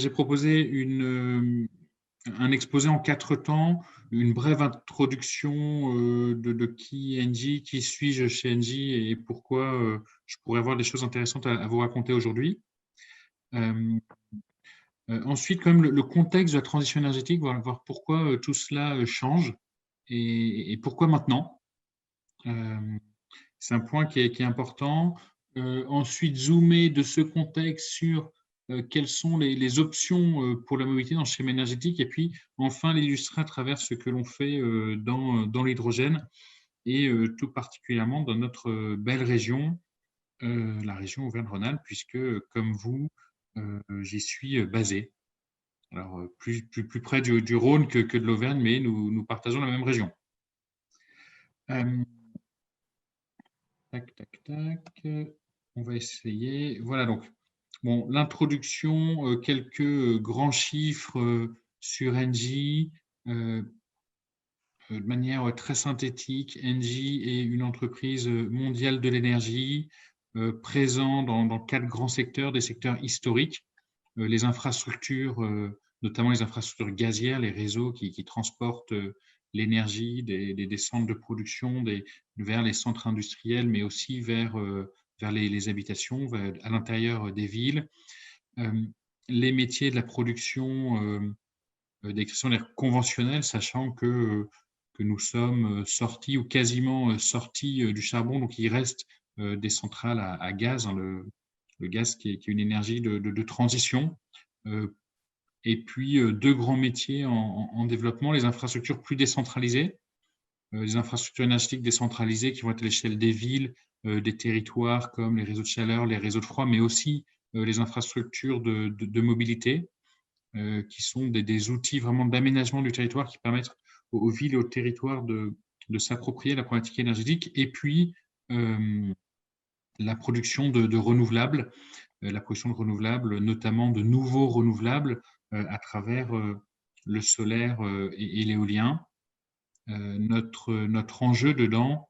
j'ai proposé un exposé en 4 temps, une brève introduction de qui est Engie, qui suis-je chez Engie et pourquoi je pourrais avoir des choses intéressantes à vous raconter aujourd'hui. Ensuite, quand même, le contexte de la transition énergétique, voir pourquoi tout cela change et pourquoi maintenant. C'est un point qui est important. Ensuite, zoomer de ce contexte sur quelles sont les options pour la mobilité dans le schéma énergétique et puis enfin l'illustrer à travers ce que l'on fait dans l'hydrogène et tout particulièrement dans notre belle région, la région Auvergne-Rhône-Alpes, puisque comme vous, j'y suis basé. Alors, plus près du Rhône que de l'Auvergne, mais nous partageons la même région. Tac, tac, tac. On va essayer. Voilà donc. Bon, l'introduction, quelques grands chiffres sur Engie. De manière très synthétique, Engie est une entreprise mondiale de l'énergie, présent dans 4 grands secteurs, des secteurs historiques, les infrastructures, notamment les infrastructures gazières, les réseaux qui transportent l'énergie des centres de production vers les centres industriels, mais aussi vers les habitations, à l'intérieur des villes. Les métiers de la production d'extraction conventionnelle, sachant que nous sommes sortis ou quasiment sortis du charbon, donc il reste des centrales à gaz, hein, le gaz qui est une énergie de transition. Et puis deux grands métiers en développement, les infrastructures plus décentralisées, les infrastructures énergétiques décentralisées qui vont être à l'échelle des villes, des territoires comme les réseaux de chaleur, les réseaux de froid, mais aussi les infrastructures de mobilité, qui sont des outils vraiment d'aménagement du territoire qui permettent aux villes et aux territoires de s'approprier la problématique énergétique. Et puis, la production de renouvelables, notamment de nouveaux renouvelables à travers le solaire et l'éolien. Notre enjeu dedans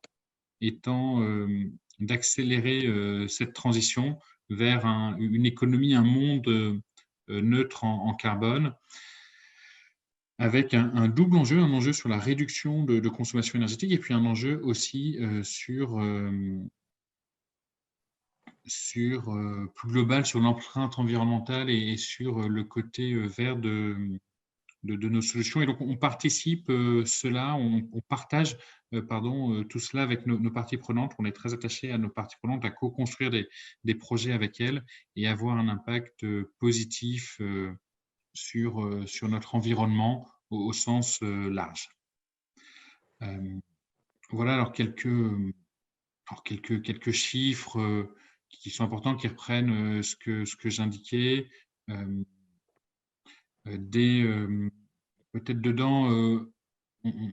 étant d'accélérer cette transition vers une économie, un monde neutre en carbone, avec un double enjeu, un enjeu sur la réduction de consommation énergétique et puis un enjeu aussi plus global sur l'empreinte environnementale et sur le côté vert de nos solutions. Et donc, on participe on partage tout cela avec nos parties prenantes. On est très attaché à nos parties prenantes, à co-construire des projets avec elles et avoir un impact positif sur notre environnement au sens large. Voilà alors quelques chiffres qui sont importants, qui reprennent ce que j'indiquais. Peut-être dedans,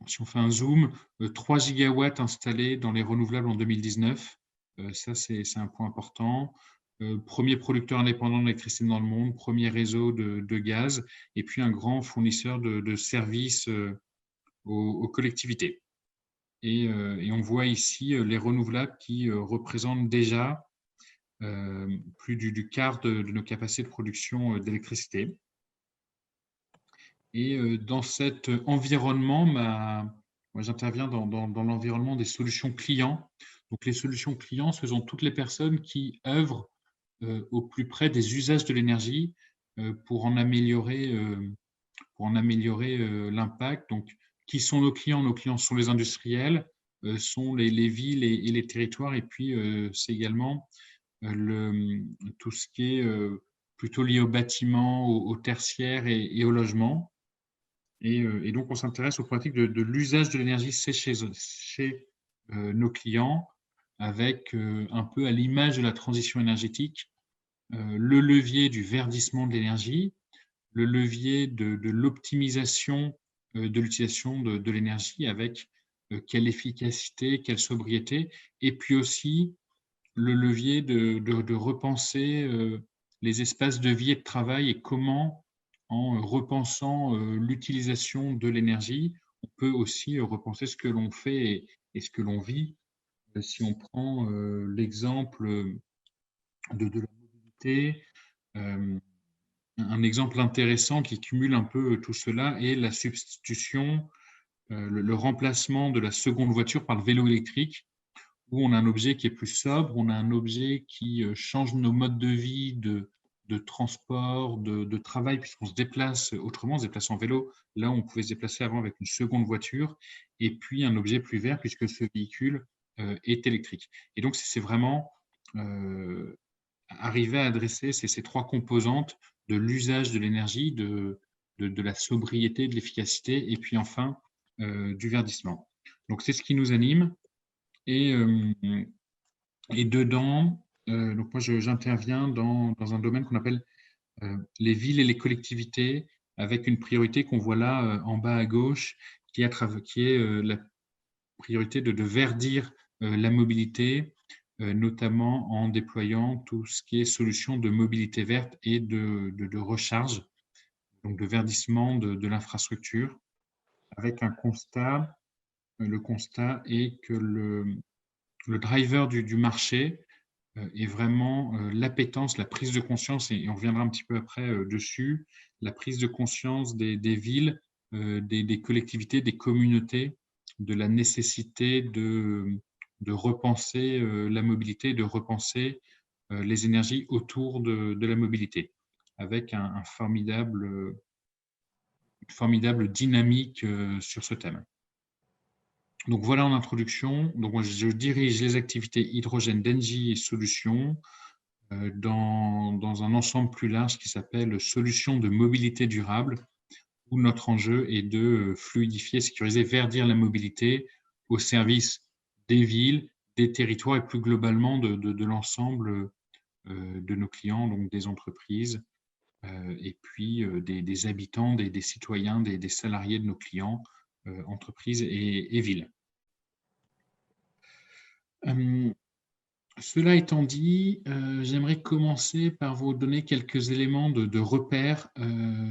si on fait un zoom, 3 gigawatts installés dans les renouvelables en 2019. Ça, c'est un point important. Premier producteur indépendant d'électricité dans le monde, premier réseau de gaz, et puis un grand fournisseur de services aux collectivités. Et on voit ici les renouvelables qui représentent déjà plus du quart de nos capacités de production d'électricité. Et dans cet environnement, moi j'interviens dans l'environnement des solutions clients. Donc les solutions clients, ce sont toutes les personnes qui œuvrent au plus près des usages de l'énergie pour en améliorer l'impact. Donc, qui sont nos clients? Nos clients sont les industriels, sont les villes et les territoires, et puis c'est également tout ce qui est plutôt lié au bâtiment, au tertiaire et au logement. Et donc, on s'intéresse aux pratiques de l'usage de l'énergie chez nos clients, avec un peu à l'image de la transition énergétique, le levier du verdissement de l'énergie, le levier de l'optimisation de l'utilisation de l'énergie avec quelle efficacité, quelle sobriété, et puis aussi le levier de repenser les espaces de vie et de travail et comment, en repensant l'utilisation de l'énergie, on peut aussi repenser ce que l'on fait et ce que l'on vit. Si on prend l'exemple de la mobilité, un exemple intéressant qui cumule un peu tout cela est la substitution, le remplacement de la seconde voiture par le vélo électrique, où on a un objet qui est plus sobre, on a un objet qui change nos modes de vie, de transport, de travail, puisqu'on se déplace autrement, on se déplace en vélo. Là, on pouvait se déplacer avant avec une seconde voiture, et puis un objet plus vert, puisque ce véhicule est électrique. Et donc, c'est vraiment arriver à adresser ces trois composantes de l'usage de l'énergie, de la sobriété, de l'efficacité, et puis enfin du verdissement. Donc, c'est ce qui nous anime. Et dedans, donc moi, j'interviens dans un domaine qu'on appelle les villes et les collectivités, avec une priorité qu'on voit là en bas à gauche, qui est la priorité de verdir la mobilité, notamment en déployant tout ce qui est solution de mobilité verte et de recharge, donc de verdissement de l'infrastructure, avec un constat. Le constat est que le driver du marché est vraiment l'appétence, la prise de conscience, et on reviendra un petit peu après dessus, la prise de conscience des villes, des collectivités, des communautés, de la nécessité de repenser la mobilité, de repenser les énergies autour de la mobilité, avec une formidable dynamique sur ce thème. Donc voilà en introduction. Donc moi, je dirige les activités hydrogène d'Engie et solutions dans un ensemble plus large qui s'appelle solutions de mobilité durable, où notre enjeu est de fluidifier, sécuriser, verdir la mobilité au service des villes, des territoires et plus globalement de l'ensemble de nos clients, donc des entreprises et puis des habitants, des citoyens, des salariés de nos clients, entreprises et villes. Cela étant dit, j'aimerais commencer par vous donner quelques éléments de repère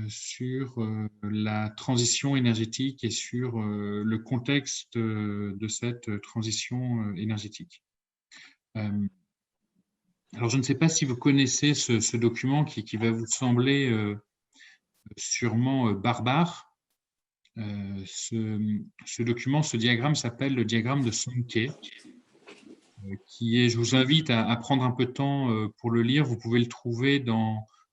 sur la transition énergétique et sur le contexte de cette transition énergétique. Alors, je ne sais pas si vous connaissez ce document qui va vous sembler sûrement barbare. Ce document, ce diagramme s'appelle le diagramme de Sankey. Je vous invite à prendre un peu de temps pour le lire. Vous pouvez le trouver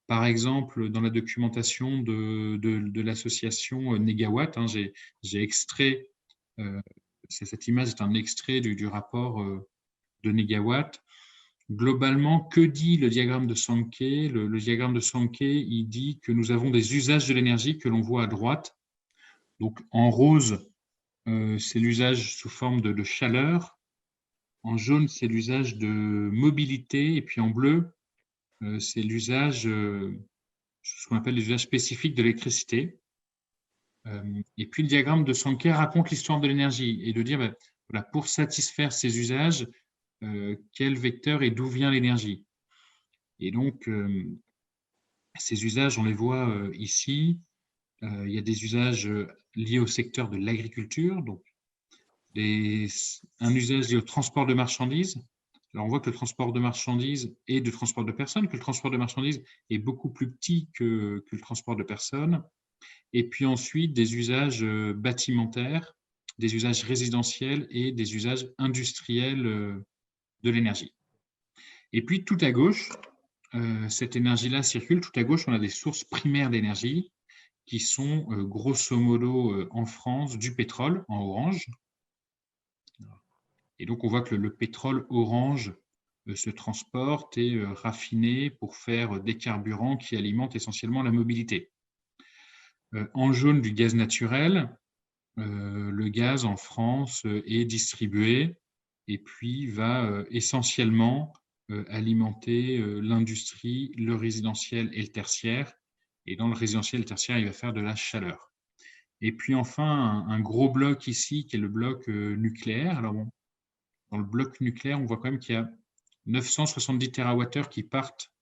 par exemple, dans la documentation de l'association Négawatt. J'ai extrait, cette image est un extrait du rapport de Négawatt. Globalement, que dit le diagramme de Sankey? Le diagramme de Sankey, il dit que nous avons des usages de l'énergie que l'on voit à droite. Donc, en rose, c'est l'usage sous forme de chaleur. En jaune, c'est l'usage de mobilité. Et puis en bleu, c'est l'usage, ce qu'on appelle les usages spécifiques de l'électricité. Et puis le diagramme de Sankey raconte l'histoire de l'énergie et de dire, voilà, pour satisfaire ces usages, quel vecteur et d'où vient l'énergie. Et donc, ces usages, on les voit ici. Il y a des usages liés au secteur de l'agriculture, donc un usage lié au transport de marchandises. Alors, on voit que le transport de marchandises et de transport de personnes, que le transport de marchandises est beaucoup plus petit que le transport de personnes. Et puis ensuite, des usages bâtimentaires, des usages résidentiels et des usages industriels de l'énergie. Et puis, tout à gauche, cette énergie-là circule. Tout à gauche, on a des sources primaires d'énergie qui sont grosso modo en France du pétrole en orange. Et donc, on voit que le pétrole orange se transporte et raffiné pour faire des carburants qui alimentent essentiellement la mobilité. En jaune, du gaz naturel. Le gaz en France est distribué et puis va essentiellement alimenter l'industrie, le résidentiel et le tertiaire. Et dans le résidentiel et le tertiaire, il va faire de la chaleur. Et puis enfin, un gros bloc ici qui est le bloc nucléaire. Alors bon, dans le bloc nucléaire, on voit quand même qu'il y a 970 TWh qui partent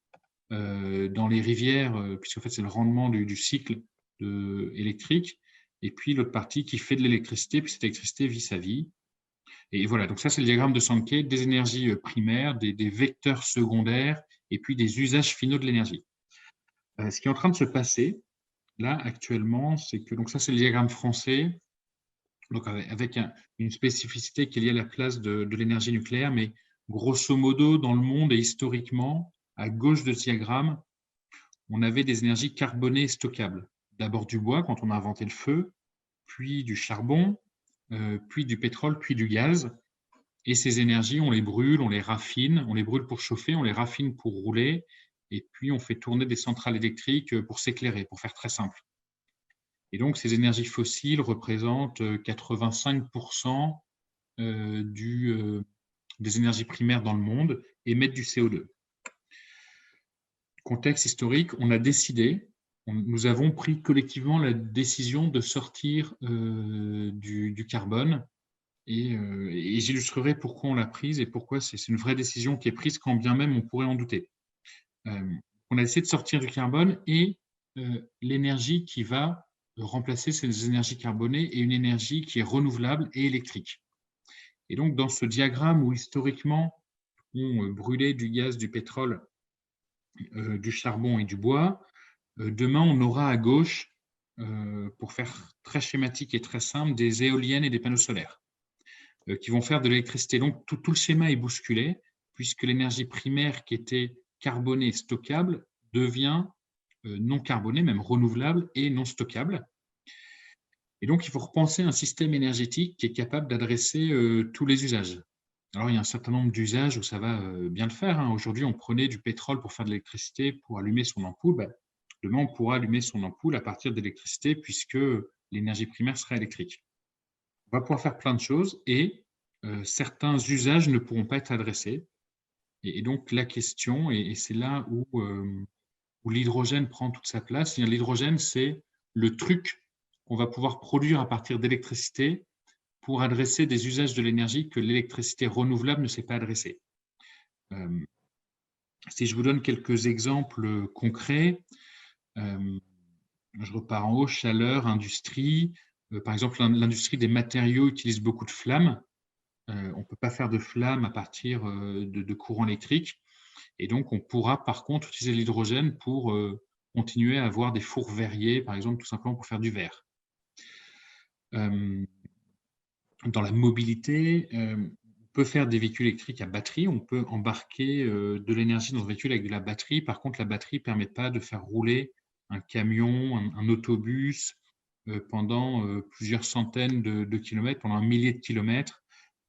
dans les rivières, puisqu'en fait, c'est le rendement du cycle électrique. Et puis l'autre partie qui fait de l'électricité, puis cette électricité vit sa vie. Et voilà, donc ça, c'est le diagramme de Sankey, des énergies primaires, des vecteurs secondaires, et puis des usages finaux de l'énergie. Ce qui est en train de se passer, là, actuellement, c'est que, donc ça, c'est le diagramme français, donc avec une spécificité qui est liée à la place de l'énergie nucléaire, mais grosso modo, dans le monde et historiquement, à gauche de ce diagramme, on avait des énergies carbonées stockables. D'abord du bois, quand on a inventé le feu, puis du charbon, puis du pétrole, puis du gaz. Et ces énergies, on les brûle, on les raffine, on les brûle pour chauffer, on les raffine pour rouler, et puis on fait tourner des centrales électriques pour s'éclairer, pour faire très simple. Et donc, ces énergies fossiles représentent 85% des énergies primaires dans le monde, émettent du CO2. Contexte historique, on a décidé, nous avons pris collectivement la décision de sortir du carbone, et j'illustrerai pourquoi on l'a prise et pourquoi c'est une vraie décision qui est prise, quand bien même on pourrait en douter. On a essayé de sortir du carbone, et l'énergie qui va remplacer ces énergies carbonées est une énergie qui est renouvelable et électrique. Et donc, dans ce diagramme où historiquement on brûlait du gaz, du pétrole, du charbon et du bois, demain on aura à gauche, pour faire très schématique et très simple, des éoliennes et des panneaux solaires qui vont faire de l'électricité. Donc, tout le schéma est bousculé, puisque l'énergie primaire qui était carbonée, stockable, devient non carbonée, même renouvelable et non stockable. Et donc, il faut repenser un système énergétique qui est capable d'adresser tous les usages. Alors, il y a un certain nombre d'usages où ça va bien le faire. Aujourd'hui, on prenait du pétrole pour faire de l'électricité, pour allumer son ampoule. Demain, on pourra allumer son ampoule à partir d'électricité, puisque l'énergie primaire sera électrique. On va pouvoir faire plein de choses, et certains usages ne pourront pas être adressés. Et donc, la question, et c'est là où l'hydrogène prend toute sa place, l'hydrogène, c'est le truc qu'on va pouvoir produire à partir d'électricité pour adresser des usages de l'énergie que l'électricité renouvelable ne sait pas adresser. Si je vous donne quelques exemples concrets, je repars en haut, chaleur, industrie. Par exemple, l'industrie des matériaux utilise beaucoup de flammes. On ne peut pas faire de flammes à partir de courant électrique. Et donc, on pourra par contre utiliser l'hydrogène pour continuer à avoir des fours verriers, par exemple, tout simplement pour faire du verre. Dans la mobilité, on peut faire des véhicules électriques à batterie, on peut embarquer de l'énergie dans un véhicule avec de la batterie. Par contre, la batterie ne permet pas de faire rouler un camion, un autobus pendant plusieurs centaines de kilomètres, pendant un millier de kilomètres.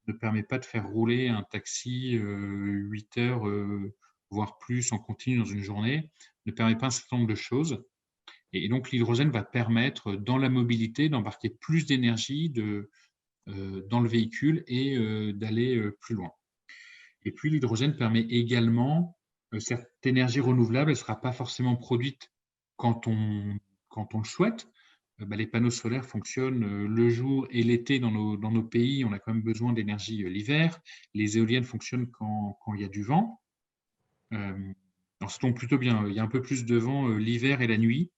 Ne permet pas de faire rouler un taxi 8 heures, voire plus en continu dans une journée, ne permet pas un certain nombre de choses. Et donc, l'hydrogène va permettre, dans la mobilité, d'embarquer plus d'énergie dans le véhicule et d'aller plus loin. Et puis, l'hydrogène permet également, cette énergie renouvelable, elle ne sera pas forcément produite quand on le souhaite. Les panneaux solaires fonctionnent le jour et l'été dans nos pays. On a quand même besoin d'énergie l'hiver. Les éoliennes fonctionnent quand il y a du vent. Alors, ça tombe plutôt bien. Il y a un peu plus de vent l'hiver et la nuit.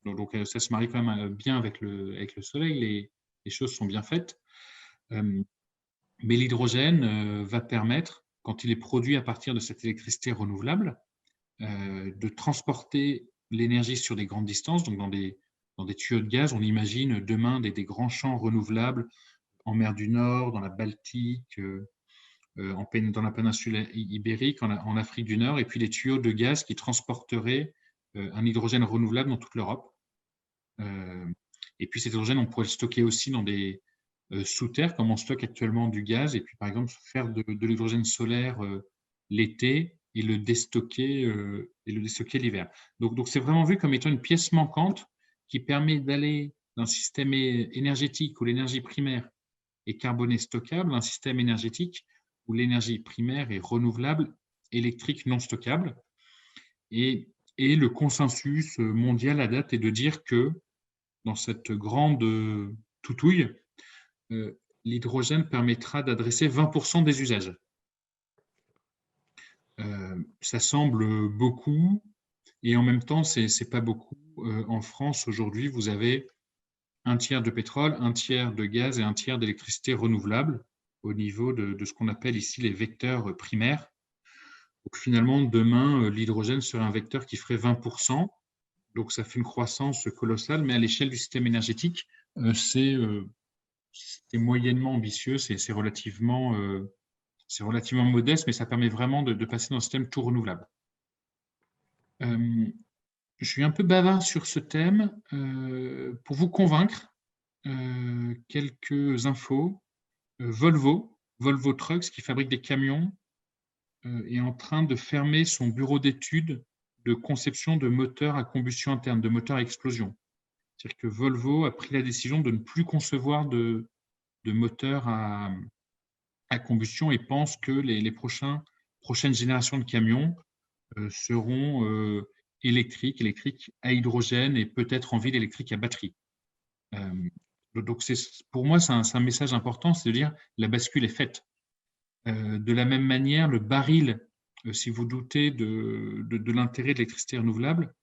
Donc, ça se marie quand même bien avec le soleil. Les choses sont bien faites. Mais l'hydrogène va permettre, quand il est produit à partir de cette électricité renouvelable, de transporter l'énergie sur des grandes distances, donc dans des tuyaux de gaz. On imagine demain des grands champs renouvelables en mer du Nord, dans la Baltique, dans la péninsule ibérique, en Afrique du Nord, et puis des tuyaux de gaz qui transporteraient un hydrogène renouvelable dans toute l'Europe. Et puis cet hydrogène, on pourrait le stocker aussi dans des sous terre, comme on stocke actuellement du gaz, et puis par exemple faire de l'hydrogène solaire l'été et le déstocker l'hiver. Donc c'est vraiment vu comme étant une pièce manquante qui permet d'aller d'un système énergétique où l'énergie primaire est carbonée stockable, un système énergétique où l'énergie primaire est renouvelable, électrique non stockable. Et le consensus mondial à date est de dire que dans cette grande toutouille, l'hydrogène permettra d'adresser 20% des usages. Ça semble beaucoup, et en même temps, c'est pas beaucoup. En France, aujourd'hui, vous avez un tiers de pétrole, un tiers de gaz et un tiers d'électricité renouvelable au niveau de ce qu'on appelle ici les vecteurs primaires. Donc finalement, demain, l'hydrogène serait un vecteur qui ferait 20%. Donc, ça fait une croissance colossale, mais à l'échelle du système énergétique, c'est moyennement ambitieux, c'est relativement modeste, mais ça permet vraiment de passer dans un système tout renouvelable. Je suis un peu bavard sur ce thème. Pour vous convaincre, quelques infos. Volvo Trucks, qui fabrique des camions, est en train de fermer son bureau d'études de conception de moteurs à combustion interne, de moteurs à explosion. C'est-à-dire que Volvo a pris la décision de ne plus concevoir de moteurs à combustion et pense que les prochaines générations de camions seront électriques à hydrogène et peut-être en ville électrique à batterie. Donc, pour moi, c'est un message important, c'est de dire la bascule est faite. De la même manière, le baril, si vous doutez de l'intérêt de l'électricité renouvelable,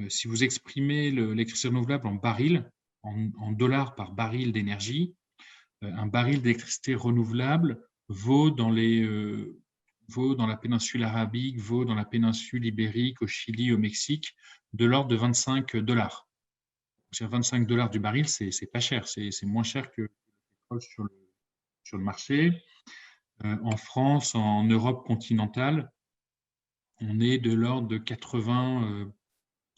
si vous exprimez l'électricité renouvelable en baril, en dollars par baril d'énergie, un baril d'électricité renouvelable vaut dans la péninsule arabique, vaut dans la péninsule ibérique, au Chili, au Mexique, de l'ordre de 25 $. 25 $ du baril, c'est pas cher, c'est moins cher que le pétrole sur le marché. En France, en Europe continentale, on est de l'ordre de 80,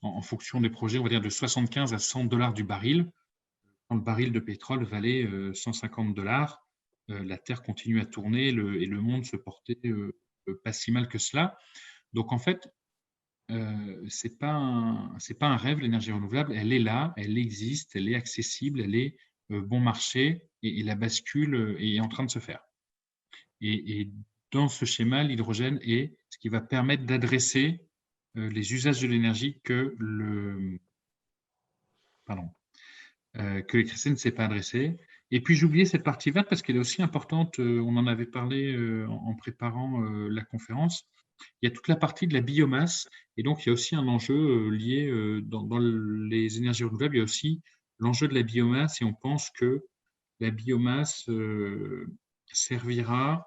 en fonction des projets, on va dire de 75 à 100 $ du baril. Quand le baril de pétrole valait 150 $, la Terre continue à tourner et le monde se portait pas si mal que cela. Donc en fait, c'est pas un rêve, l'énergie renouvelable, elle est là, elle existe, elle est accessible, elle est bon marché et la bascule est en train de se faire. Et dans ce schéma, l'hydrogène est ce qui va permettre d'adresser les usages de l'énergie que l'électricité ne s'est pas adressée. Et puis, j'ai oublié cette partie verte parce qu'elle est aussi importante. On en avait parlé en préparant la conférence. Il y a toute la partie de la biomasse. Et donc, il y a aussi un enjeu lié dans les énergies renouvelables. Il y a aussi l'enjeu de la biomasse. Et on pense que la biomasse servira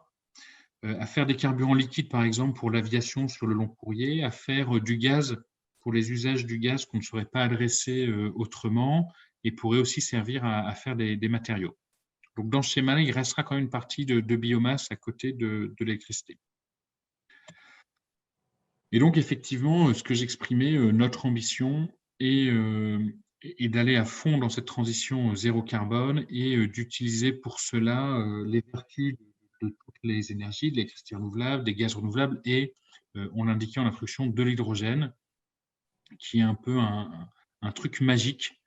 à faire des carburants liquides, par exemple, pour l'aviation sur le long courrier, à faire du gaz pour les usages du gaz qu'on ne saurait pas adresser autrement, et pourrait aussi servir à faire des matériaux. Donc, dans ce schéma-là, il restera quand même une partie de biomasse à côté de l'électricité. Et donc, effectivement, ce que j'exprimais, notre ambition est d'aller à fond dans cette transition zéro carbone et d'utiliser pour cela les vertus de toutes les énergies, de l'électricité renouvelable, des gaz renouvelables et, on l'indiquait en introduction, de l'hydrogène, qui est un peu un truc magique,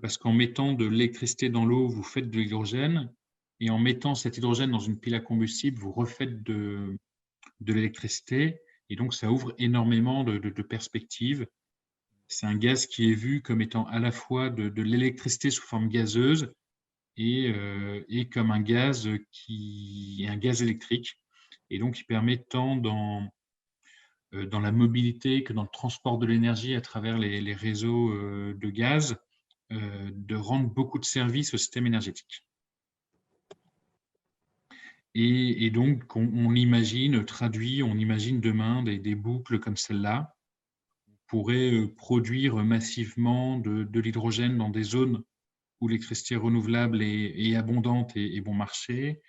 parce qu'en mettant de l'électricité dans l'eau, vous faites de l'hydrogène, et en mettant cet hydrogène dans une pile à combustible, vous refaites de l'électricité, et donc ça ouvre énormément de perspectives. C'est un gaz qui est vu comme étant à la fois de l'électricité sous forme gazeuse et comme un gaz qui est un gaz électrique, et donc qui permet tant dans la mobilité que dans le transport de l'énergie à travers les réseaux de gaz, de rendre beaucoup de services au système énergétique. Et donc, on imagine traduit, on imagine demain des boucles comme celle-là. On pourrait produire massivement de l'hydrogène dans des zones où l'électricité renouvelable est abondante et bon marché.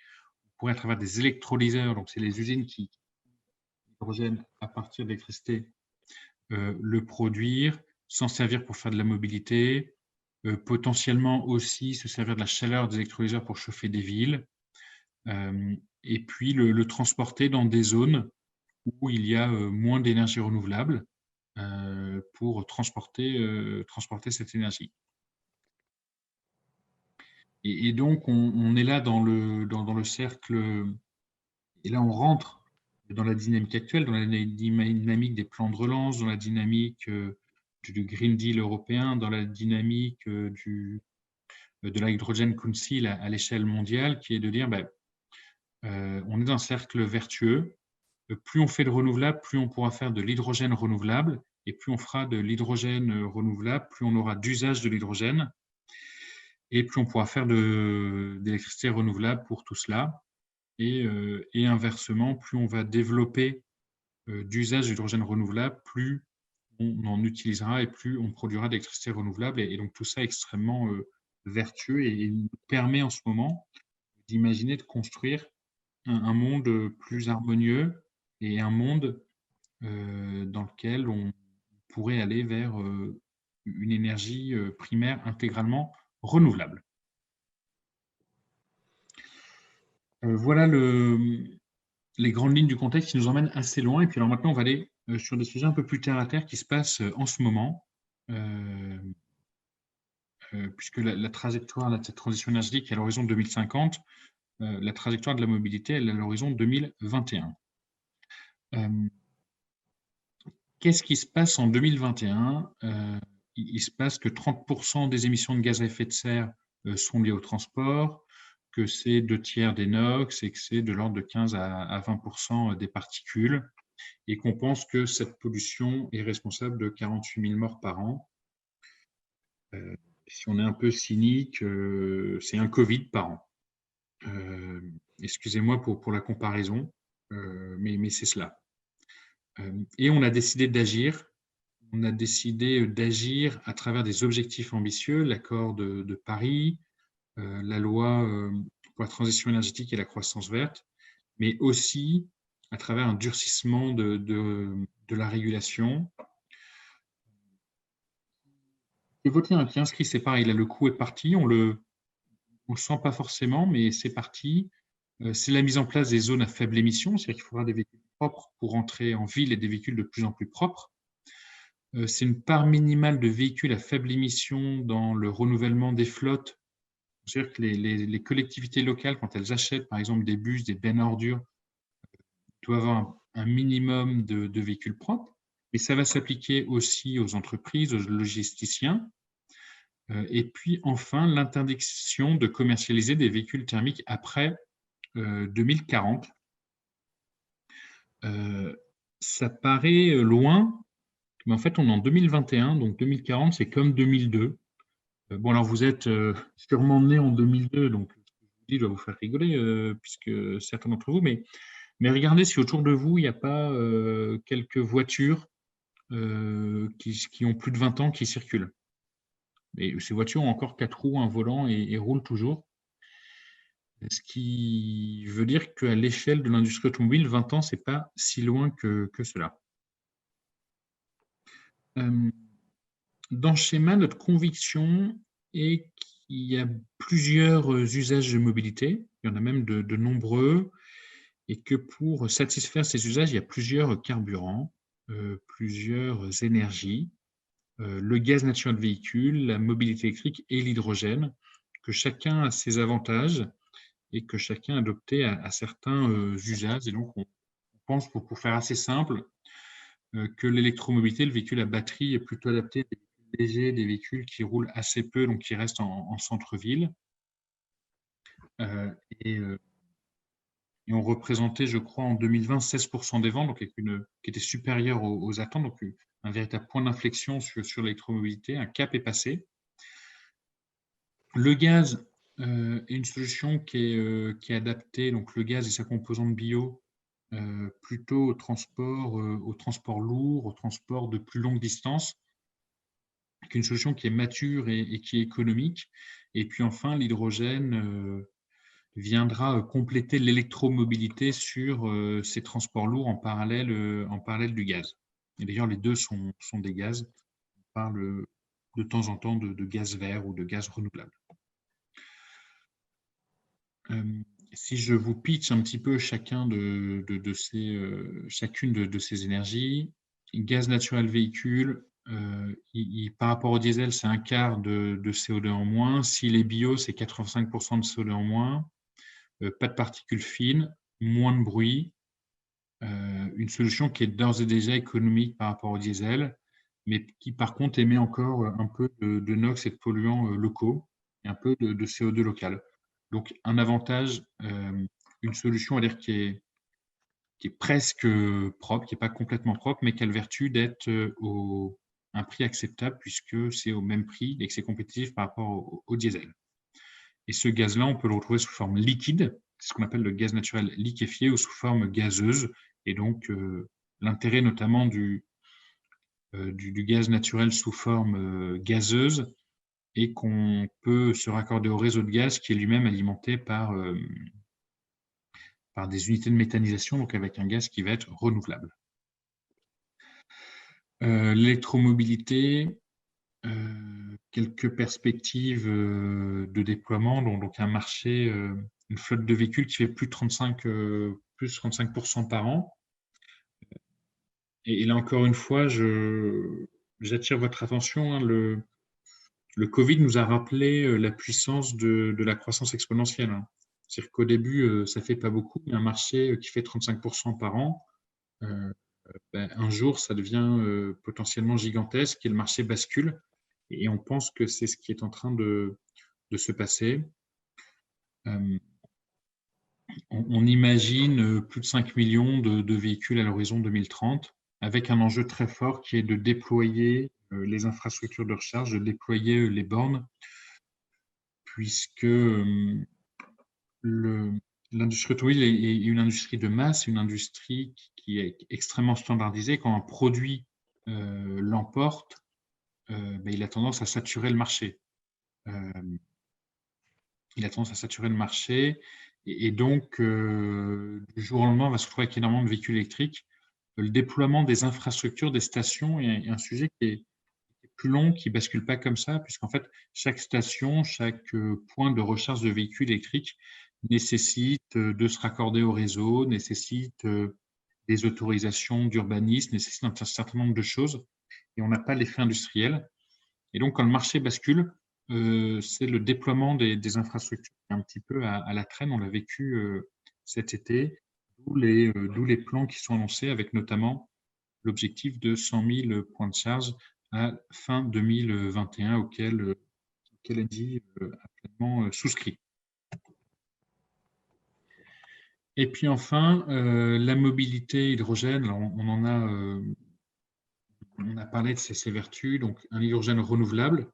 On pourrait, à travers des électrolyseurs, donc c'est les usines qui l'hydrogène à partir d'électricité, le produire, s'en servir pour faire de la mobilité, potentiellement aussi se servir de la chaleur des électrolyseurs pour chauffer des villes, et puis le transporter dans des zones où il y a moins d'énergie renouvelable pour transporter cette énergie. Et donc, on est là dans le cercle, et là, on rentre dans la dynamique actuelle, dans la dynamique des plans de relance, dans la dynamique du Green Deal européen, dans la dynamique de la Hydrogen Council à l'échelle mondiale, qui est de dire, on est dans un cercle vertueux. Plus on fait de renouvelables, plus on pourra faire de l'hydrogène renouvelable, et plus on fera de l'hydrogène renouvelable, plus on aura d'usage de l'hydrogène, et plus on pourra faire de l'électricité renouvelable pour tout cela. Et inversement, plus on va développer d'usage d'hydrogène renouvelable, plus on en utilisera et plus on produira d'électricité renouvelable. Et donc tout ça est extrêmement vertueux et il nous permet en ce moment d'imaginer de construire un monde plus harmonieux et un monde dans lequel on pourrait aller vers une énergie primaire intégralement renouvelable. Voilà les grandes lignes du contexte qui nous emmènent assez loin. Et puis alors maintenant, on va aller sur des sujets un peu plus terre à terre qui se passent en ce moment, puisque la trajectoire de cette transition énergétique est à l'horizon 2050, la trajectoire de la mobilité, elle est à l'horizon 2021. Qu'est-ce qui se passe en 2021 ? Il se passe que 30% des émissions de gaz à effet de serre sont liées au transport, que c'est 2/3 des NOx et que c'est de l'ordre de 15 à 20% des particules, et qu'on pense que cette pollution est responsable de 48 000 morts par an. Si on est un peu cynique, c'est un Covid par an. Excusez-moi pour la comparaison, mais c'est cela. Et on a décidé d'agir. On a décidé d'agir à travers des objectifs ambitieux, l'accord de Paris, la loi pour la transition énergétique et la croissance verte, mais aussi à travers un durcissement de la régulation. Le voter qui inscrit, c'est pareil, là le coup est parti, on le sent pas forcément, mais c'est parti. C'est la mise en place des zones à faible émission, c'est-à-dire qu'il faudra des véhicules propres pour entrer en ville et des véhicules de plus en plus propres. C'est une part minimale de véhicules à faible émission dans le renouvellement des flottes. C'est-à-dire que les collectivités locales, quand elles achètent par exemple des bus, des bennes à ordures, doivent avoir un minimum de véhicules propres. Mais ça va s'appliquer aussi aux entreprises, aux logisticiens. Et puis enfin, l'interdiction de commercialiser des véhicules thermiques après 2040. Ça paraît loin, mais en fait, on est en 2021, donc 2040, c'est comme 2002. Bon, alors vous êtes sûrement né en 2002, donc ce que je vous dis doit vous faire rigoler, puisque certains d'entre vous, mais regardez si autour de vous, il n'y a pas quelques voitures qui ont plus de 20 ans qui circulent. Et ces voitures ont encore 4 roues, un volant et roulent toujours. Ce qui veut dire qu'à l'échelle de l'industrie automobile, 20 ans, ce n'est pas si loin que cela. Dans le schéma, notre conviction est qu'il y a plusieurs usages de mobilité, il y en a même de nombreux, et que pour satisfaire ces usages, il y a plusieurs carburants, plusieurs énergies, le gaz naturel de véhicule, la mobilité électrique et l'hydrogène, que chacun a ses avantages et que chacun a adopté à certains usages. Et donc, on pense, pour faire assez simple, que l'électromobilité, le véhicule à batterie, est plutôt adapté à des véhicules légers, des véhicules qui roulent assez peu, donc qui restent en centre-ville. Et on représentait, je crois, en 2020, 16% des ventes, donc qui était supérieur aux attentes, donc un véritable point d'inflexion sur l'électromobilité, un cap est passé. Le gaz est une solution qui est adaptée, donc le gaz et sa composante bio, plutôt au transport lourd, au transport de plus longue distance, une solution qui est mature et qui est économique. Et puis enfin, l'hydrogène viendra compléter l'électromobilité sur ces transports lourds en parallèle du gaz. Et d'ailleurs, les deux sont des gaz. On parle de temps en temps de gaz vert ou de gaz renouvelable. Si je vous pitch un petit peu chacune de ces énergies, gaz naturel véhicule, par rapport au diesel, c'est 1/4 de CO2 en moins. S'il est bio, c'est 85% de CO2 en moins. Pas de particules fines, moins de bruit. Une solution qui est d'ores et déjà économique par rapport au diesel, mais qui par contre émet encore un peu de NOx et de polluants locaux et un peu de CO2 local. Donc un avantage, une solution à dire qui est presque propre, qui n'est pas complètement propre, mais qui a le vertu d'être un prix acceptable puisque c'est au même prix et que c'est compétitif par rapport au diesel. Et ce gaz-là, on peut le retrouver sous forme liquide, c'est ce qu'on appelle le gaz naturel liquéfié, ou sous forme gazeuse. Et donc, l'intérêt notamment du du gaz naturel sous forme gazeuse et qu'on peut se raccorder au réseau de gaz qui est lui-même alimenté par des unités de méthanisation, donc avec un gaz qui va être renouvelable. L'électromobilité, quelques perspectives de déploiement, donc un marché, une flotte de véhicules qui fait plus 35% par an. Et là encore une fois, j'attire votre attention, hein, le Covid nous a rappelé la puissance de la croissance exponentielle, hein. C'est-à-dire qu'au début, ça ne fait pas beaucoup, mais un marché qui fait 35% par an, un jour, ça devient potentiellement gigantesque et le marché bascule. Et on pense que c'est ce qui est en train de se passer. On imagine plus de 5 millions de véhicules à l'horizon 2030, avec un enjeu très fort qui est de déployer les infrastructures de recharge, de déployer les bornes, puisque l'industrie automobile est une industrie de masse, une industrie qui est extrêmement standardisée. Quand un produit l'emporte, il a tendance à saturer le marché. Et donc, du jour au lendemain, on va se retrouver avec énormément de véhicules électriques. Le déploiement des infrastructures, des stations est un sujet qui est plus long, qui ne bascule pas comme ça, puisqu'en fait, chaque station, chaque point de recharge de véhicules électriques nécessite de se raccorder au réseau, nécessite des autorisations d'urbanisme, nécessite un certain nombre de choses, et on n'a pas l'effet industriel. Et donc, quand le marché bascule, c'est le déploiement des infrastructures un petit peu à la traîne. On l'a vécu cet été, d'où les plans qui sont annoncés, avec notamment l'objectif de 100 000 points de charge à fin 2021, auquel Engie a pleinement souscrit. Et puis enfin, la mobilité hydrogène, alors on a parlé de ses vertus, donc un hydrogène renouvelable,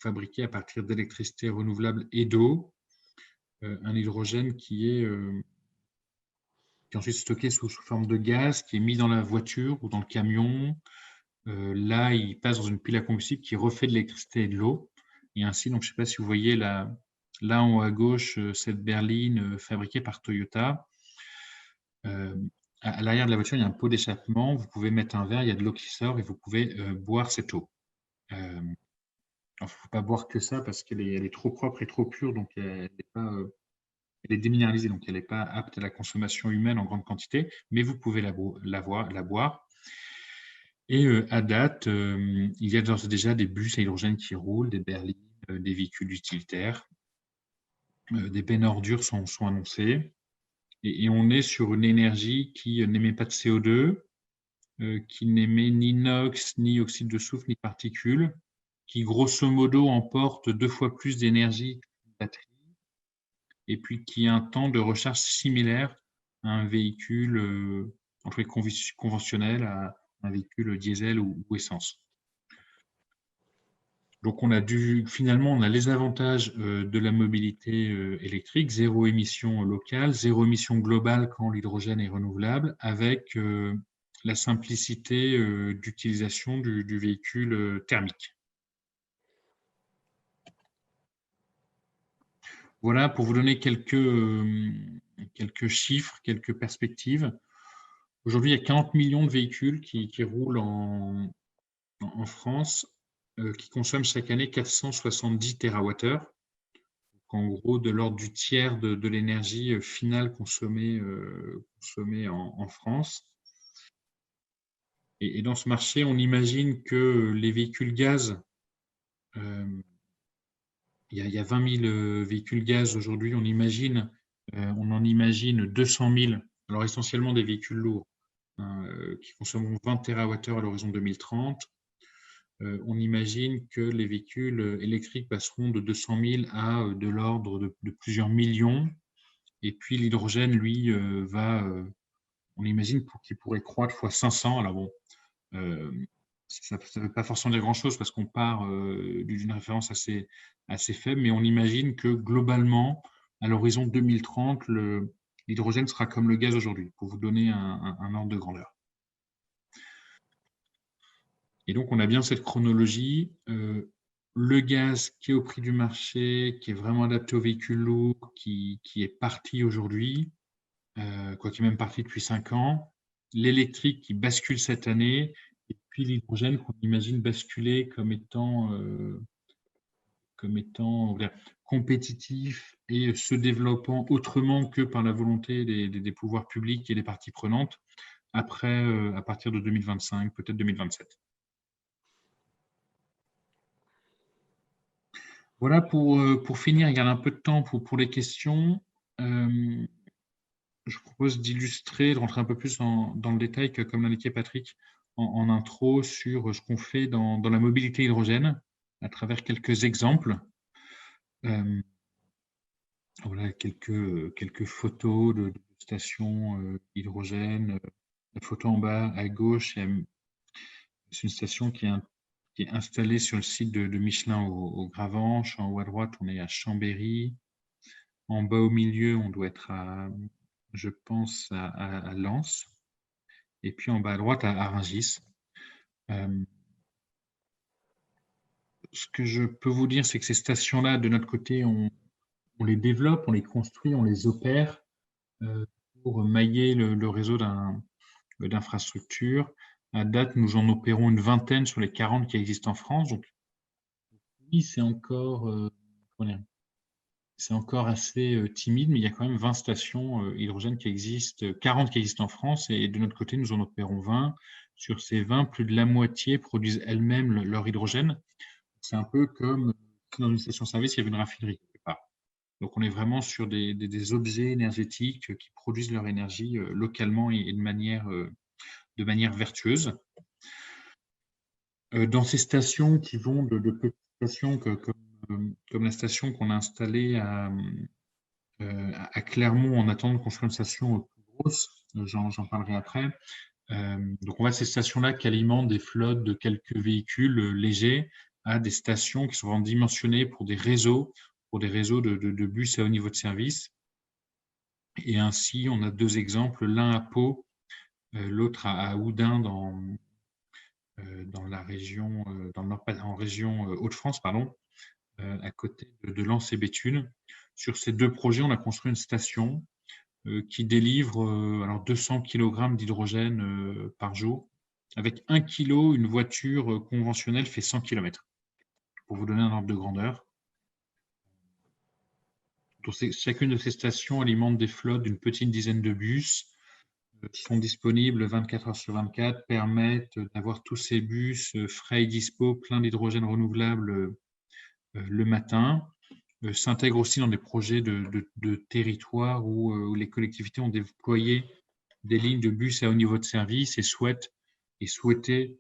fabriqué à partir d'électricité renouvelable et d'eau, un hydrogène qui est ensuite stocké sous forme de gaz, qui est mis dans la voiture ou dans le camion. Là, il passe dans une pile à combustible qui refait de l'électricité et de l'eau. Et ainsi, donc, je ne sais pas si vous voyez là en haut à gauche, cette berline fabriquée par Toyota. À l'arrière de la voiture, il y a un pot d'échappement. Vous pouvez mettre un verre, il y a de l'eau qui sort et vous pouvez boire cette eau. Il ne faut pas boire que ça parce qu'elle est trop propre et trop pure, donc elle est déminéralisée, donc elle n'est pas apte à la consommation humaine en grande quantité, mais vous pouvez la boire. Et à date, il y a d'ores et déjà des bus à hydrogène qui roulent, des berlines, des véhicules utilitaires, des bennes à ordures sont annoncés. Et on est sur une énergie qui n'émet pas de CO2, qui n'émet ni NOx, ni oxyde de soufre, ni particules, qui grosso modo emporte 2 fois plus d'énergie qu'une batterie, et puis qui a un temps de recharge similaire à un véhicule conventionnel, à un véhicule diesel ou essence. Donc finalement, on a les avantages de la mobilité électrique, zéro émission locale, zéro émission globale quand l'hydrogène est renouvelable, avec la simplicité d'utilisation du véhicule thermique. Voilà, pour vous donner quelques chiffres, quelques perspectives. Aujourd'hui, il y a 40 millions de véhicules qui roulent en France, qui consomment chaque année 470 TWh. En gros, de l'ordre du tiers de l'énergie finale consommée en France. Et dans ce marché, on imagine que les véhicules gaz, il y a 20 000 véhicules gaz aujourd'hui, on en imagine 200 000, alors essentiellement des véhicules lourds, qui consommeront 20 TWh à l'horizon 2030. On imagine que les véhicules électriques passeront de 200 000 à de l'ordre de plusieurs millions. Et puis l'hydrogène, lui, on imagine qu'il pourrait croître fois 500. Alors bon, ça ne veut pas forcément dire grand-chose parce qu'on part d'une référence assez faible, mais on imagine que globalement, à l'horizon 2030, l'hydrogène sera comme le gaz aujourd'hui, pour vous donner un ordre de grandeur. Et donc, on a bien cette chronologie. Le gaz qui est au prix du marché, qui est vraiment adapté aux véhicules lourds, qui est parti aujourd'hui, quoi qui est même parti depuis 5 ans. L'électrique qui bascule cette année, et puis l'hydrogène qu'on imagine basculer comme étant compétitif et se développant autrement que par la volonté des pouvoirs publics et des parties prenantes après, à partir de 2025, peut-être 2027. Voilà pour finir, il y a un peu de temps pour les questions. Je propose d'illustrer, de rentrer un peu plus dans le détail, comme l'indiquait Patrick en intro, sur ce qu'on fait dans la mobilité hydrogène, à travers quelques exemples. Voilà quelques photos de stations hydrogène. La photo en bas à gauche, c'est une station qui est installée sur le site de Michelin au Gravenche. En haut à droite, on est à Chambéry. En bas au milieu, on doit être je pense, à Lens. Et puis en bas à droite, à Rungis. Ce que je peux vous dire, c'est que ces stations-là, de notre côté, on les développe, on les construit, on les opère pour mailler le réseau d'infrastructures. À date, nous en opérons une vingtaine sur les 40 qui existent en France. Donc, oui, c'est encore assez timide, mais il y a quand même 20 stations hydrogène qui existent, 40 qui existent en France, et de notre côté, nous en opérons 20. Sur ces 20, plus de la moitié produisent elles-mêmes leur hydrogène. C'est un peu comme si dans une station-service, il y avait une raffinerie quelque part. Donc, on est vraiment sur des objets énergétiques qui produisent leur énergie localement et de manière vertueuse. Dans ces stations qui vont de petites stations comme la station qu'on a installée à Clermont en attendant de construire une station plus grosse, j'en parlerai après. Donc, on voit ces stations-là qui alimentent des flottes de quelques véhicules légers à des stations qui sont vraiment dimensionnées pour des réseaux de bus à haut niveau de service. Et ainsi, on a deux exemples, l'un à Pau, l'autre à Oudin dans la région, en région Hauts-de-France, pardon, à côté de Lens et Béthune. Sur ces deux projets, on a construit une station qui délivre alors 200 kg d'hydrogène par jour. Avec 1 kg, une voiture conventionnelle fait 100 km, pour vous donner un ordre de grandeur. Donc, chacune de ces stations alimente des flottes d'une petite dizaine de bus qui sont disponibles 24 heures sur 24, permettent d'avoir tous ces bus frais et dispo, plein d'hydrogène renouvelable le matin. S'intègrent aussi dans des projets de territoire où les collectivités ont déployé des lignes de bus à haut niveau de service et souhaitaient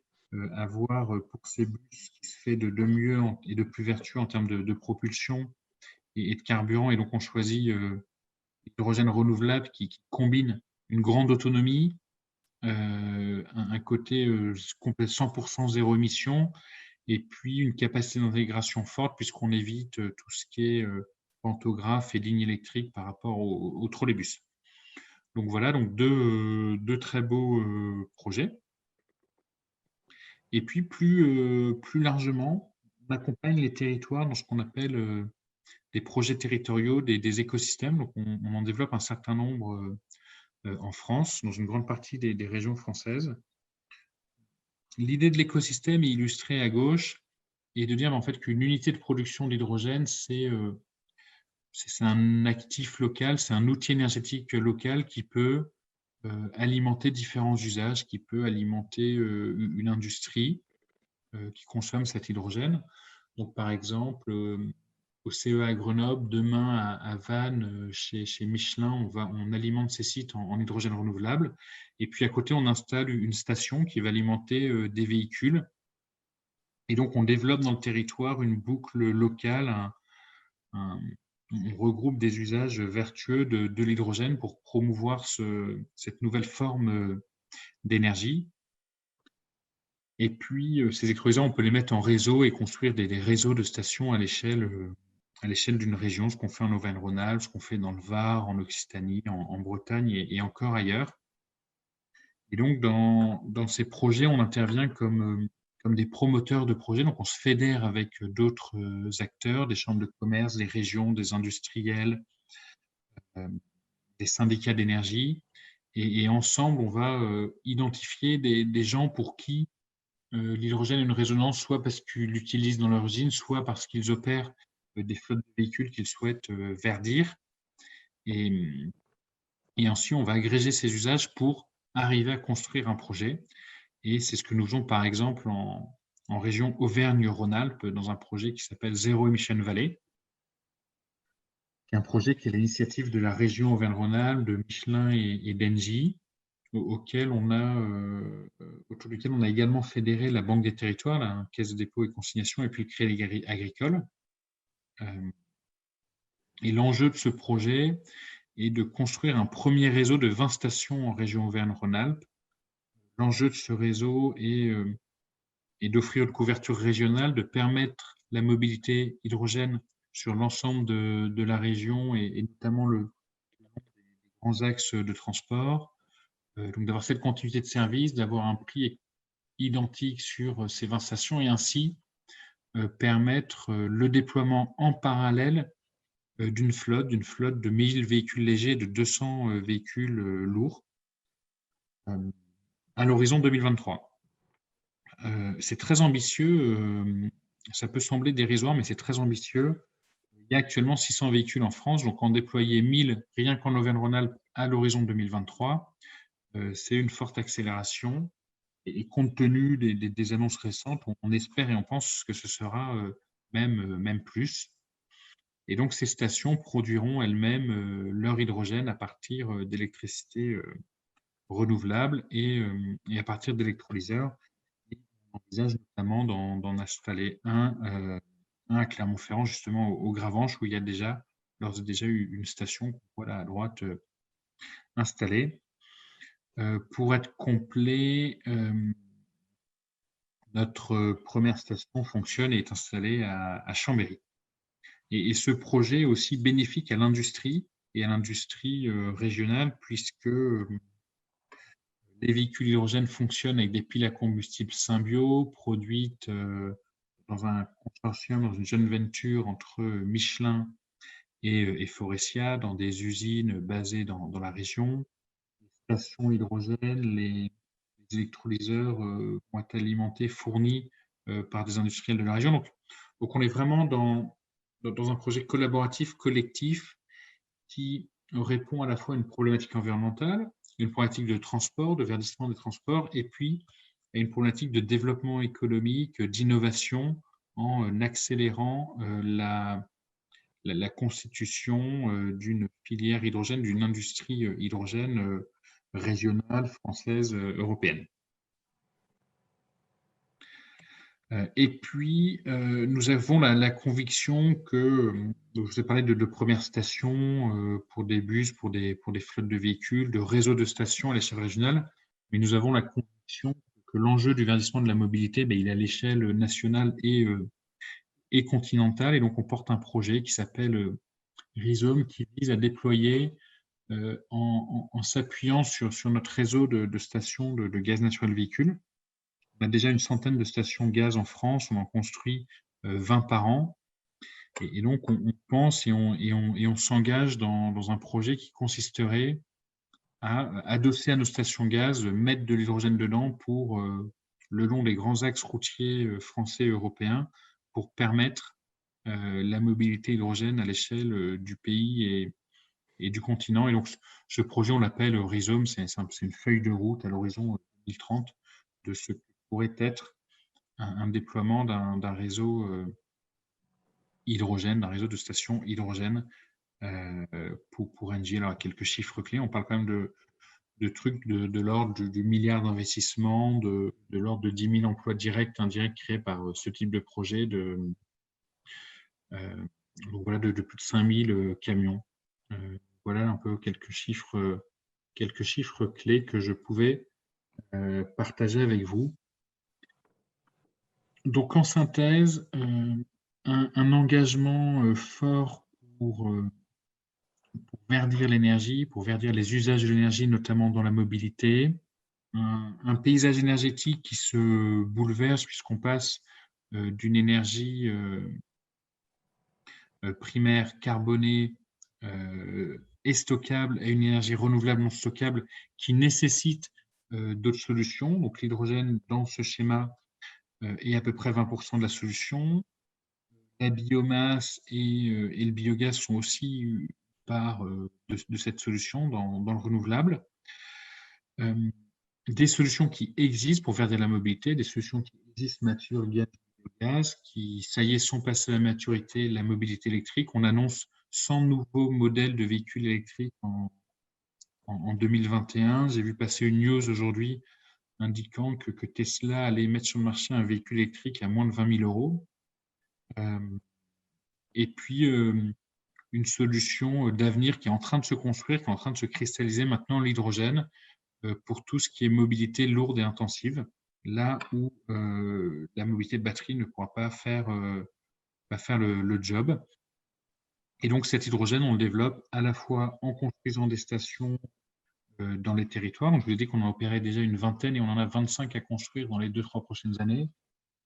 avoir pour ces bus qui se fait de mieux et de plus vertueux en termes de propulsion et de carburant. Et donc, on choisit l'hydrogène renouvelable qui combine une grande autonomie, un côté 100% zéro émission, et puis une capacité d'intégration forte puisqu'on évite tout ce qui est pantographe et ligne électrique par rapport au trolleybus. Donc voilà, donc deux très beaux projets. Et puis plus largement, on accompagne les territoires dans ce qu'on appelle des projets territoriaux, des écosystèmes. Donc on en développe un certain nombre en France, dans une grande partie des régions françaises. L'idée de l'écosystème est illustrée à gauche et de dire en fait qu'une unité de production d'hydrogène, c'est un actif local, c'est un outil énergétique local qui peut alimenter différents usages, qui peut alimenter une industrie qui consomme cet hydrogène. Donc, par exemple, au CEA à Grenoble, demain à Vannes, chez Michelin, on alimente ces sites en hydrogène renouvelable. Et puis à côté, on installe une station qui va alimenter des véhicules. Et donc, on développe dans le territoire une boucle locale, on regroupe des usages vertueux de l'hydrogène pour promouvoir cette nouvelle forme d'énergie. Et puis, ces électrolyseurs, on peut les mettre en réseau et construire des réseaux de stations à l'échelle d'une région, ce qu'on fait en Auvergne-Rhône-Alpes, ce qu'on fait dans le Var, en Occitanie, en Bretagne et encore ailleurs. Et donc, dans ces projets, on intervient comme comme des promoteurs de projets. Donc, on se fédère avec d'autres acteurs, des chambres de commerce, des régions, des industriels, des syndicats d'énergie. Et ensemble, on va identifier des gens pour qui l'hydrogène a une résonance, soit parce qu'ils l'utilisent dans leur usine, soit parce qu'ils opèrent des flottes de véhicules qu'ils souhaitent verdir. Et ensuite, on va agréger ces usages pour arriver à construire un projet. Et c'est ce que nous faisons, par exemple, en région Auvergne-Rhône-Alpes, dans un projet qui s'appelle Zero Emission Valley, qui est un projet qui est l'initiative de la région Auvergne-Rhône-Alpes, de Michelin et d'Engie, autour duquel on a également fédéré la Banque des Territoires, la Caisse de dépôt et consignation, et puis le Crédit Agricole. Et l'enjeu de ce projet est de construire un premier réseau de 20 stations en région Auvergne-Rhône-Alpes. L'enjeu de ce réseau est d'offrir une couverture régionale, de permettre la mobilité hydrogène sur l'ensemble de la région et notamment les grands axes de transport. Donc d'avoir cette continuité de service, d'avoir un prix identique sur ces 20 stations et ainsi permettre le déploiement en parallèle d'une flotte de 1000 véhicules légers et de 200 véhicules lourds à l'horizon 2023. C'est très ambitieux, ça peut sembler dérisoire, mais c'est très ambitieux. Il y a actuellement 600 véhicules en France, donc en déployer 1000 rien qu'en Auvergne-Rhône-Alpes à l'horizon 2023, c'est une forte accélération. Et compte tenu des annonces récentes, on espère et on pense que ce sera même plus. Et donc, ces stations produiront elles-mêmes leur hydrogène à partir d'électricité renouvelable et à partir d'électrolyseurs. On envisage notamment d'en installer un à Clermont-Ferrand, justement au Gravenche, où il y a déjà eu une station qu'on voit là à droite installée. Pour être complet, notre première station fonctionne et est installée à Chambéry. Et ce projet est aussi bénéfique à l'industrie et à l'industrie régionale, puisque les véhicules hydrogène fonctionnent avec des piles à combustible Symbio, produites dans un consortium, dans une joint venture entre Michelin et Faurecia, dans des usines basées dans la région. Les stations hydrogène, les électrolyseurs vont être alimentés, fournis par des industriels de la région. Donc on est vraiment dans un projet collaboratif, collectif, qui répond à la fois à une problématique environnementale, une problématique de transport, de verdissement des transports, et puis à une problématique de développement économique, d'innovation, en accélérant la constitution d'une filière hydrogène, d'une industrie hydrogène régionale, française, européenne. Et puis, nous avons la conviction que, je vous ai parlé de premières stations pour des bus, pour des flottes de véhicules, de réseaux de stations à l'échelle régionale, mais nous avons la conviction que l'enjeu du verdissement de la mobilité, il est à l'échelle nationale et continentale. Et donc, on porte un projet qui s'appelle Rhizome, qui vise à déployer, en s'appuyant sur notre réseau de stations de gaz naturel véhicule. On a déjà une centaine de stations gaz en France, on en construit 20 par an. Et donc, on pense et on s'engage dans un projet qui consisterait à adosser à nos stations gaz, mettre de l'hydrogène dedans pour, le long des grands axes routiers français et européens, pour permettre la mobilité hydrogène à l'échelle du pays et du continent. Et donc, ce projet, on l'appelle Rhizome, c'est une feuille de route à l'horizon 2030 de ce que pourrait être un déploiement d'un réseau hydrogène, d'un réseau de stations hydrogène pour Engie. Alors, quelques chiffres clés, on parle quand même de trucs de l'ordre du milliard d'investissements, de l'ordre de 10 000 emplois directs, indirects créés par ce type de projet, donc voilà, de plus de 5 000 camions. Voilà un peu quelques chiffres clés que je pouvais partager avec vous. Donc, en synthèse, un engagement fort pour verdir l'énergie, pour verdir les usages de l'énergie, notamment dans la mobilité, un paysage énergétique qui se bouleverse puisqu'on passe d'une énergie primaire carbonée et stockable à une énergie renouvelable non stockable qui nécessite d'autres solutions. Donc l'hydrogène dans ce schéma est à peu près 20% de la solution. La biomasse et le biogaz sont aussi part de cette solution dans le renouvelable. Des solutions qui existent pour faire de la mobilité, des solutions qui existent nature, gaz, qui, ça y est, sont passées à la maturité, la mobilité électrique. On annonce 100 nouveaux modèles de véhicules électriques en 2021. J'ai vu passer une news aujourd'hui indiquant que Tesla allait mettre sur le marché un véhicule électrique à moins de 20 000 €. Et puis, une solution d'avenir qui est en train de se construire, qui est en train de se cristalliser maintenant, l'hydrogène, pour tout ce qui est mobilité lourde et intensive, là où la mobilité de batterie ne pourra pas faire le job. Et donc cet hydrogène, on le développe à la fois en construisant des stations dans les territoires. Donc je vous ai dit qu'on en opérait déjà une vingtaine et on en a 25 à construire dans les 2-3 prochaines années.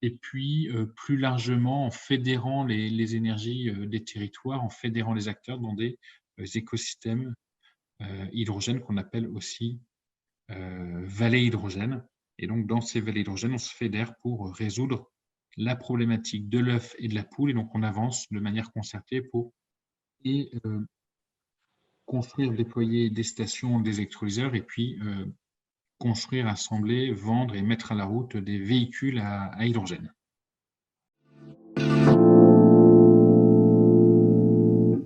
Et puis plus largement en fédérant les énergies des territoires, en fédérant les acteurs dans des écosystèmes hydrogène qu'on appelle aussi vallées hydrogène. Et donc, dans ces vallées hydrogène, on se fédère pour résoudre la problématique de l'œuf et de la poule. Et donc, on avance de manière concertée pour construire, déployer des stations, des électrolyseurs, et puis construire, assembler, vendre et mettre à la route des véhicules à hydrogène.